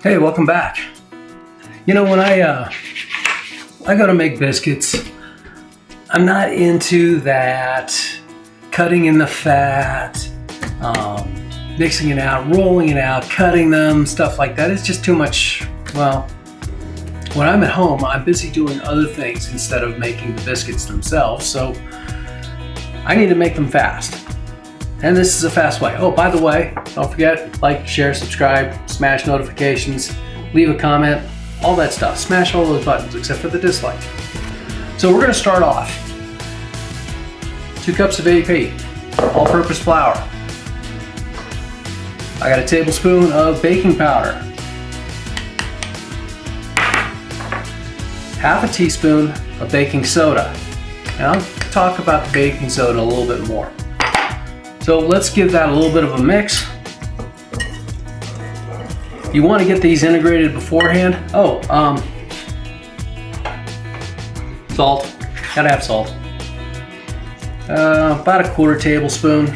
Hey, welcome back. You know, when I go to make biscuits, I'm not into that cutting in the fat, mixing it out, rolling it out, cutting them, stuff like that. It's just too much. Well, when I'm at home, I'm busy doing other things instead of making the biscuits themselves, so I need to make them fast. And this is a fast way. Oh, by the way, don't forget, like, share, subscribe, smash notifications, leave a comment, all that stuff. Smash all those buttons except for the dislike. So we're gonna start off. 2 cups of AP, all-purpose flour. I got a tablespoon of baking powder. Half a teaspoon of baking soda. And I'll talk about the baking soda a little bit more. So let's give that a little bit of a mix. You want to get these integrated beforehand. Oh, salt. Gotta have salt. About a quarter teaspoon.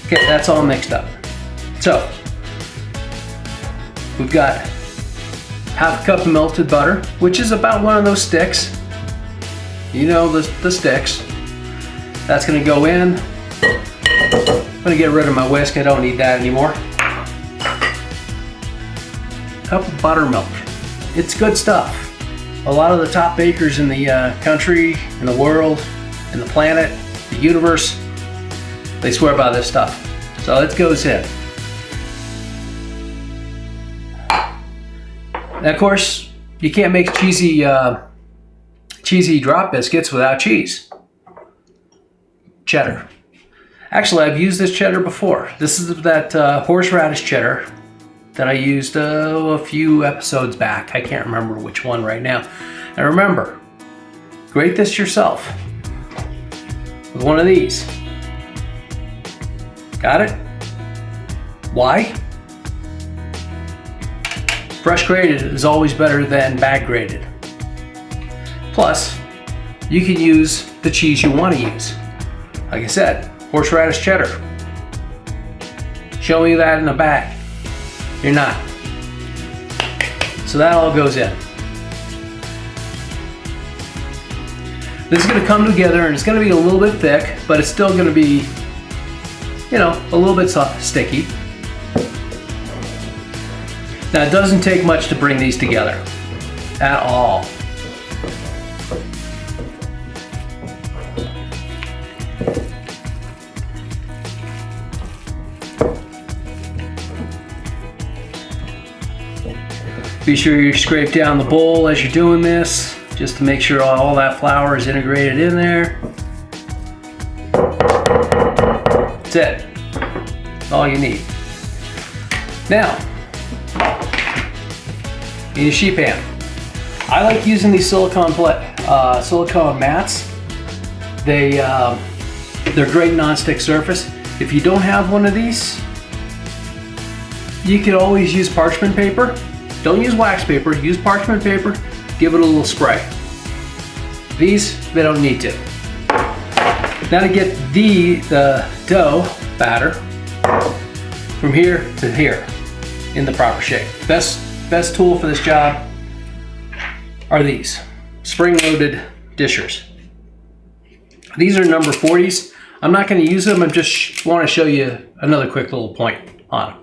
Okay, that's all mixed up. So, we've got half a cup of melted butter, which is about one of those sticks. You know, the sticks. That's gonna go in. I'm gonna get rid of my whisk, I don't need that anymore. Cup of buttermilk. It's good stuff. A lot of the top bakers in the country, in the world, in the planet, the universe, they swear by this stuff. So it goes in. And of course, you can't make cheesy drop biscuits without cheese. Cheddar. Actually, I've used this cheddar before. This is that horseradish cheddar that I used a few episodes back. I can't remember which one right now. And remember, grate this yourself with one of these. Got it? Why? Fresh grated is always better than bag grated. Plus, you can use the cheese you want to use. Like I said, horseradish cheddar. Showing you that in a bag. You're not. So that all goes in. This is going to come together and it's going to be a little bit thick, but it's still going to be, you know, a little bit sticky. Now, it doesn't take much to bring these together at all. Be sure you scrape down the bowl as you're doing this, just to make sure all that flour is integrated in there. That's it. That's all you need. Now, need a sheet pan. I like using these silicone mats. They're great non-stick surface. If you don't have one of these, you could always use parchment paper. Don't use wax paper, use parchment paper, give it a little spray. These, they don't need to. Now to get the dough batter from here to here in the proper shape. Best tool for this job are these spring-loaded dishers. These are number 40s. I'm not going to use them. I just want to show you another quick little point on them.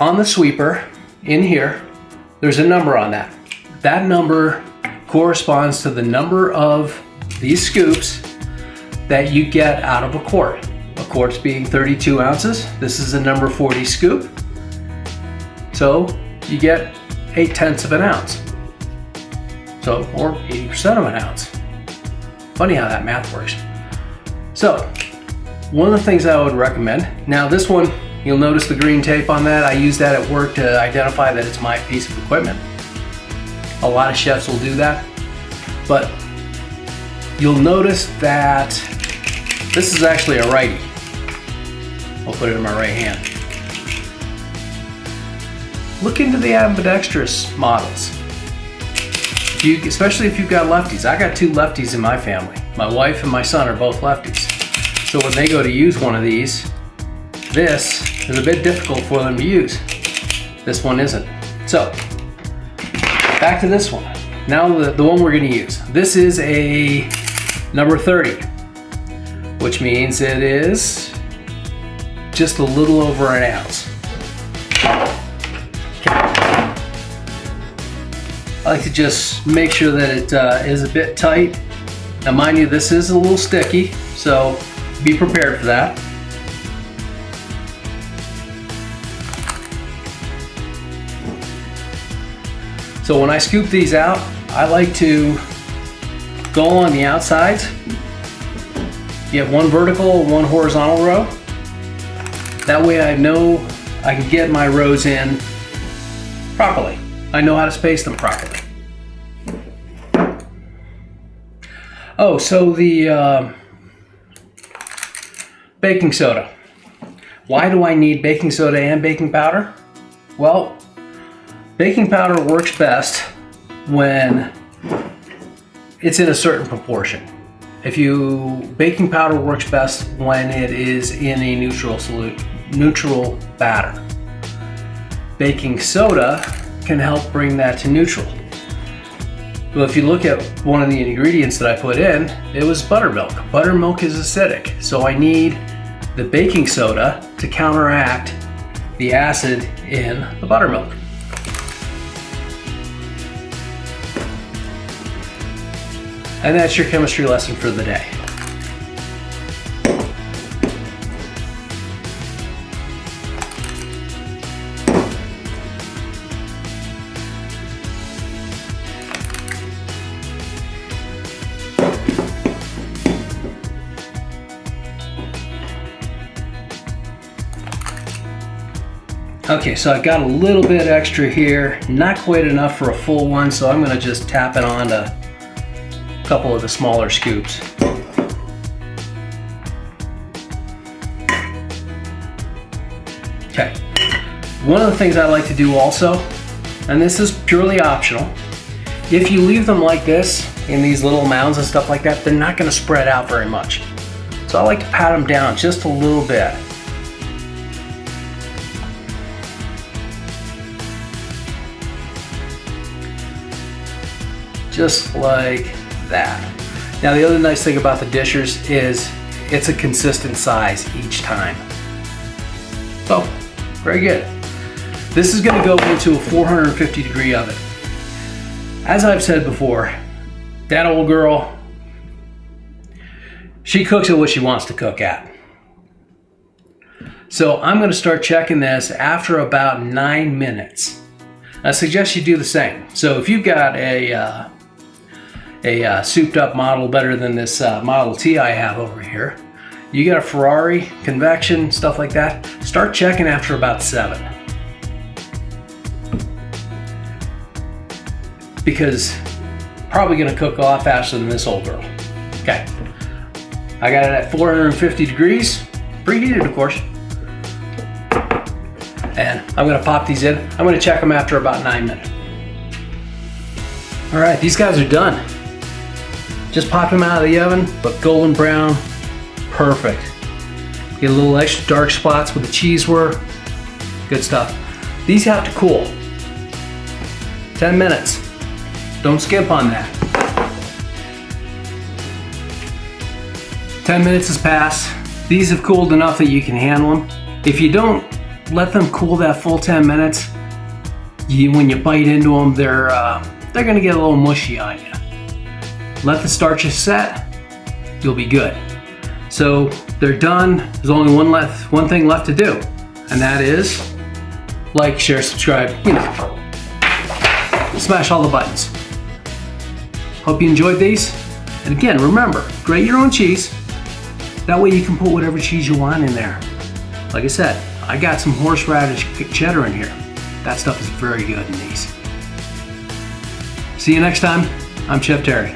On the sweeper in here, there's a number on that. That number corresponds to the number of these scoops that you get out of a quart. A quart's being 32 ounces. This is a number 40 scoop. So you get 0.8 of an ounce. So, or 80% of an ounce. Funny how that math works. So, one of the things I would recommend, now this one, you'll notice the green tape on that. I use that at work to identify that it's my piece of equipment. A lot of chefs will do that. But you'll notice that this is actually a righty. I'll put it in my right hand. Look into the ambidextrous models. especially if you've got lefties. I got two lefties in my family. My wife and my son are both lefties. So when they go to use one of these, this is a bit difficult for them to use. This one isn't. So, back to this one. Now the one we're gonna use. This is a number 30, which means it is just a little over an ounce. Okay. I like to just make sure that it is a bit tight. Now mind you, this is a little sticky, so be prepared for that. So when I scoop these out, I like to go on the outsides. You have one vertical, one horizontal row. That way I know I can get my rows in properly. I know how to space them properly. Oh, so the baking soda. Why do I need baking soda and baking powder? Well, baking powder works best when it's in a certain proportion. Baking powder works best when it is in a neutral batter. Baking soda can help bring that to neutral. Well, if you look at one of the ingredients that I put in, it was buttermilk. Buttermilk is acidic, so I need the baking soda to counteract the acid in the buttermilk. And that's your chemistry lesson for the day. Okay, so I've got a little bit extra here, not quite enough for a full one, so I'm gonna just tap it onto a couple of the smaller scoops. Okay, one of the things I like to do also, and this is purely optional, if you leave them like this in these little mounds and stuff like that, they're not gonna spread out very much. So I like to pat them down just a little bit. Just like that. Now the other nice thing about the dishers is it's a consistent size each time. So, very good. This is going to go into a 450 degree oven. As I've said before, that old girl, she cooks at what she wants to cook at. So I'm going to start checking this after about 9 minutes. I suggest you do the same. So if you've got a souped up model better than this Model T I have over here, you got a Ferrari, convection, stuff like that, start checking after about 7. Because probably gonna cook a lot faster than this old girl. Okay, I got it at 450 degrees, preheated of course. And I'm gonna pop these in. I'm gonna check them after about 9 minutes. All right, these guys are done. Just popped them out of the oven, but golden brown, perfect. Get a little extra dark spots where the cheese were, good stuff. These have to cool. 10 minutes, don't skip on that. 10 minutes has passed. These have cooled enough that you can handle them. If you don't let them cool that full 10 minutes, when you bite into them, they're gonna get a little mushy on you. Let the starches set, you'll be good. So they're done. There's only one thing left to do, and that is like, share, subscribe, smash all the buttons. Hope you enjoyed these. And again, remember, grate your own cheese. That way you can put whatever cheese you want in there. Like I said, I got some horseradish cheddar in here. That stuff is very good in these. See you next time. I'm Chef Terry.